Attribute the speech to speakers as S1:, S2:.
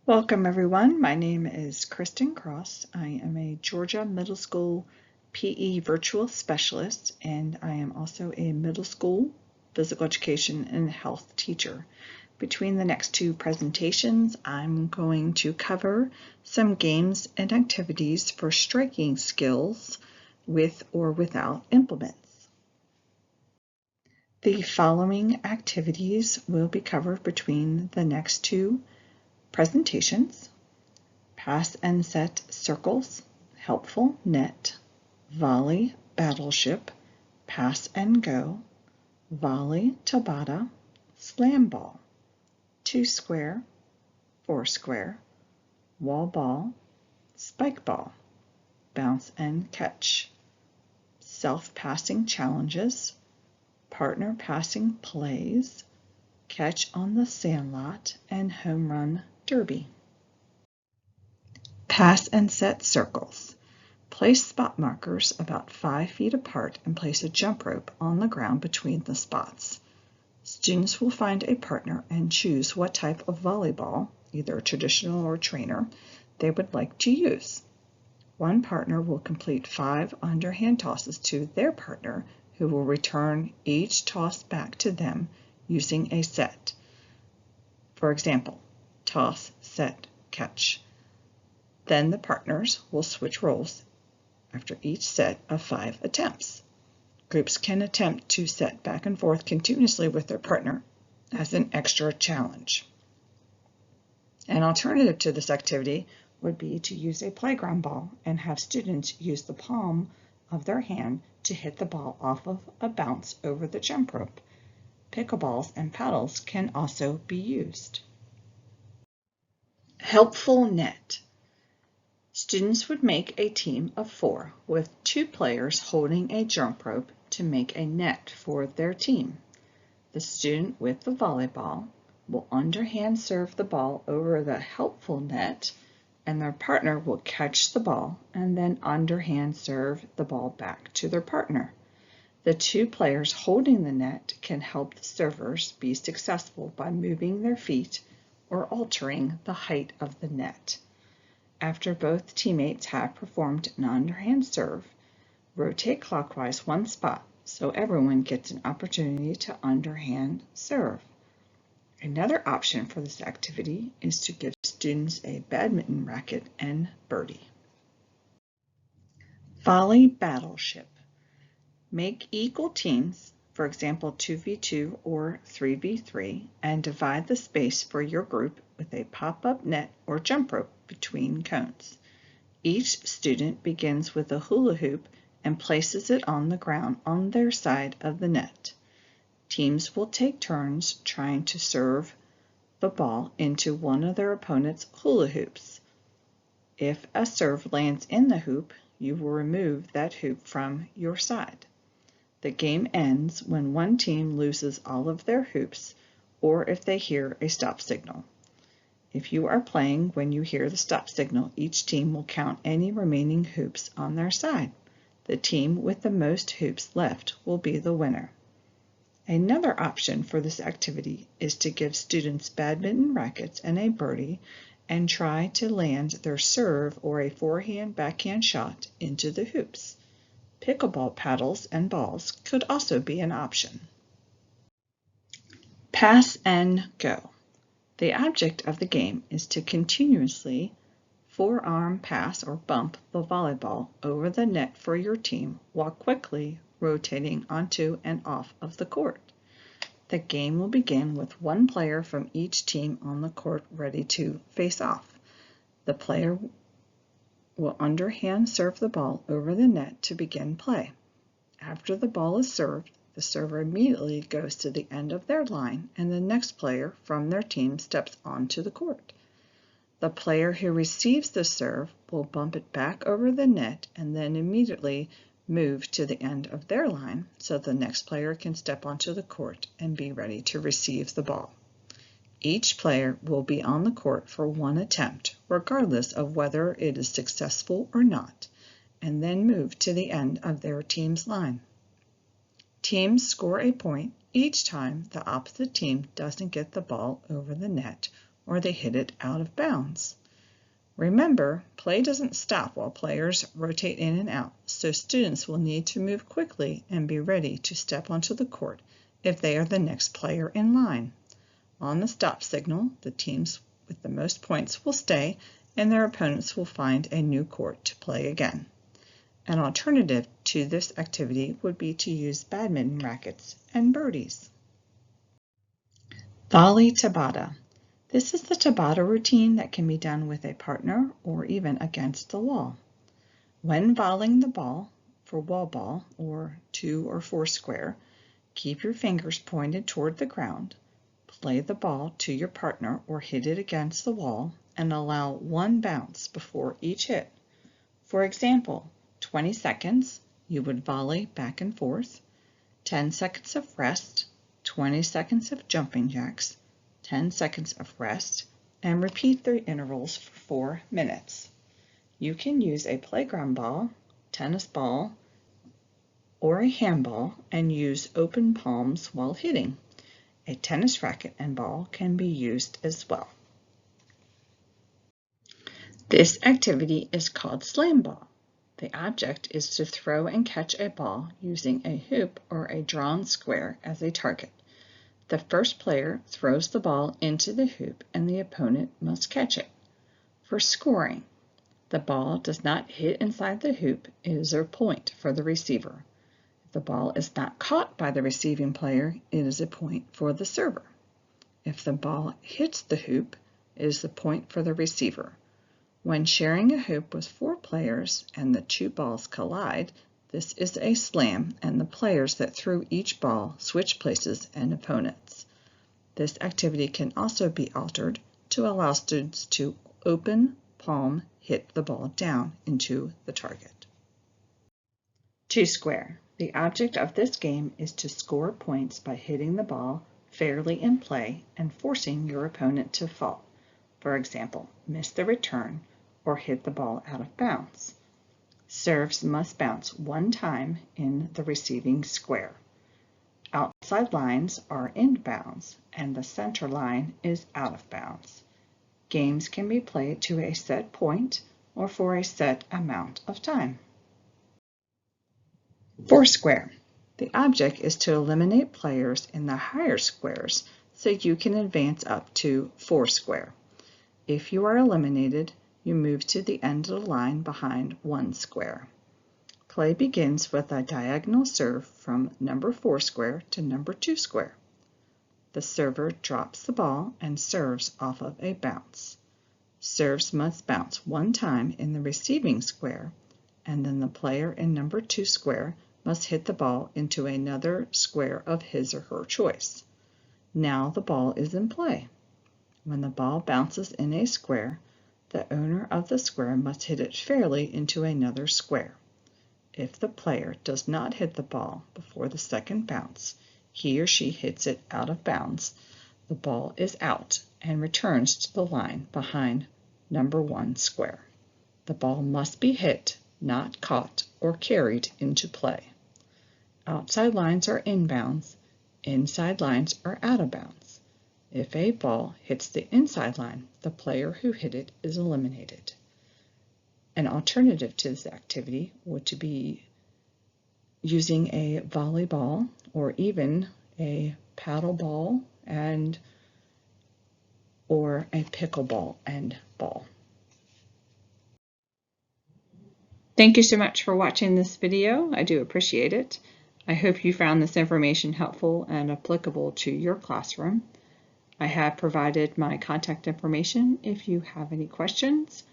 S1: Welcome everyone. My name is Kristen Cross. I am a Georgia Middle School PE Virtual Specialist, and I am also a middle school physical education and health teacher. Between the next two presentations, I'm going to cover some games and activities for striking skills with or without implements. The following activities will be covered between the next two presentations: pass and set circles, helpful net, volley battleship, pass and go, volley Tabata, slam ball, 2 square, 4 square, wall ball, spike ball, bounce and catch, self-passing challenges, partner passing plays, catch on the sandlot, and home run derby. Pass and set circles. Place spot markers about 5 feet apart and place a jump rope on the ground between the spots. Students will find a partner and choose what type of volleyball, either traditional or trainer, they would like to use. One partner will complete 5 underhand tosses to their partner, who will return each toss back to them using a set. For example, toss, set, catch. Then the partners will switch roles after each set of 5 attempts. Groups can attempt to set back and forth continuously with their partner as an extra challenge. An alternative to this activity would be to use a playground ball and have students use the palm of their hand to hit the ball off of a bounce over the jump rope. Pickleballs and paddles can also be used. Helpful net. Students would make a team of 4 with 2 players holding a jump rope to make a net for their team. The student with the volleyball will underhand serve the ball over the helpful net, and their partner will catch the ball and then underhand serve the ball back to their partner. The 2 players holding the net can help the servers be successful by moving their feet or altering the height of the net. After both teammates have performed an underhand serve, rotate clockwise 1 spot so everyone gets an opportunity to underhand serve. Another option for this activity is to give students a badminton racket and birdie. Volley battleship. Make equal teams, for example 2v2 or 3v3, and divide the space for your group with a pop-up net or jump rope between cones. Each student begins with a hula hoop and places it on the ground on their side of the net. Teams will take turns trying to serve the ball into one of their opponent's hula hoops. If a serve lands in the hoop, you will remove that hoop from your side. The game ends when one team loses all of their hoops or if they hear a stop signal. If you are playing when you hear the stop signal, each team will count any remaining hoops on their side. The team with the most hoops left will be the winner. Another option for this activity is to give students badminton rackets and a birdie and try to land their serve or a forehand backhand shot into the hoops. Pickleball paddles and balls could also be an option. Pass and go. The object of the game is to continuously forearm pass or bump the volleyball over the net for your team while quickly rotating onto and off of the court. The game will begin with 1 player from each team on the court ready to face off. The player will underhand serve the ball over the net to begin play. After the ball is served, the server immediately goes to the end of their line and the next player from their team steps onto the court. The player who receives the serve will bump it back over the net and then immediately move to the end of their line so the next player can step onto the court and be ready to receive the ball. Each player will be on the court for 1 attempt, regardless of whether it is successful or not, and then move to the end of their team's line. Teams score a point each time the opposite team doesn't get the ball over the net or they hit it out of bounds. Remember, play doesn't stop while players rotate in and out, so students will need to move quickly and be ready to step onto the court if they are the next player in line. On the stop signal, the teams with the most points will stay and their opponents will find a new court to play again. An alternative to this activity would be to use badminton rackets and birdies. Volley Tabata. This is the Tabata routine that can be done with a partner or even against the wall. When volleying the ball for wall ball or 2 or 4 square, keep your fingers pointed toward the ground, play the ball to your partner or hit it against the wall, and allow 1 bounce before each hit. For example, 20 seconds, you would volley back and forth, 10 seconds of rest, 20 seconds of jumping jacks, 10 seconds of rest, and repeat the intervals for 4 minutes. You can use a playground ball, tennis ball, or a handball and use open palms while hitting. A tennis racket and ball can be used as well. This activity is called slam ball. The object is to throw and catch a ball using a hoop or a drawn square as a target. The first player throws the ball into the hoop and the opponent must catch it. For scoring, the ball does not hit inside the hoop, it is a point for the receiver. If the ball is not caught by the receiving player, it is a point for the server. If the ball hits the hoop, it is the point for the receiver. When sharing a hoop with 4 players and the 2 balls collide, this is a slam, and the players that threw each ball switch places and opponents. This activity can also be altered to allow students to open palm hit the ball down into the target. 2 square. The object of this game is to score points by hitting the ball fairly in play and forcing your opponent to fall. For example, miss the return or hit the ball out of bounds. Serves must bounce 1 time in the receiving square. Outside lines are inbounds and the center line is out of bounds. Games can be played to a set point or for a set amount of time. 4 square. The object is to eliminate players in the higher squares so you can advance up to 4 square. If you are eliminated, you move to the end of the line behind 1 square. Play begins with a diagonal serve from number 4 square to number 2 square. The server drops the ball and serves off of a bounce. Serves must bounce 1 time in the receiving square, and then the player in number 2 square must hit the ball into another square of his or her choice. Now the ball is in play. When the ball bounces in a square, the owner of the square must hit it fairly into another square. If the player does not hit the ball before the second bounce, he or she hits it out of bounds. The ball is out and returns to the line behind number 1 square. The ball must be hit, not caught or carried into play. Outside lines are inbounds, inside lines are out of bounds. If a ball hits the inside line, the player who hit it is eliminated. An alternative to this activity would be using a volleyball or even a paddle ball or a pickleball and ball. Thank you so much for watching this video. I do appreciate it. I hope you found this information helpful and applicable to your classroom. I have provided my contact information if you have any questions.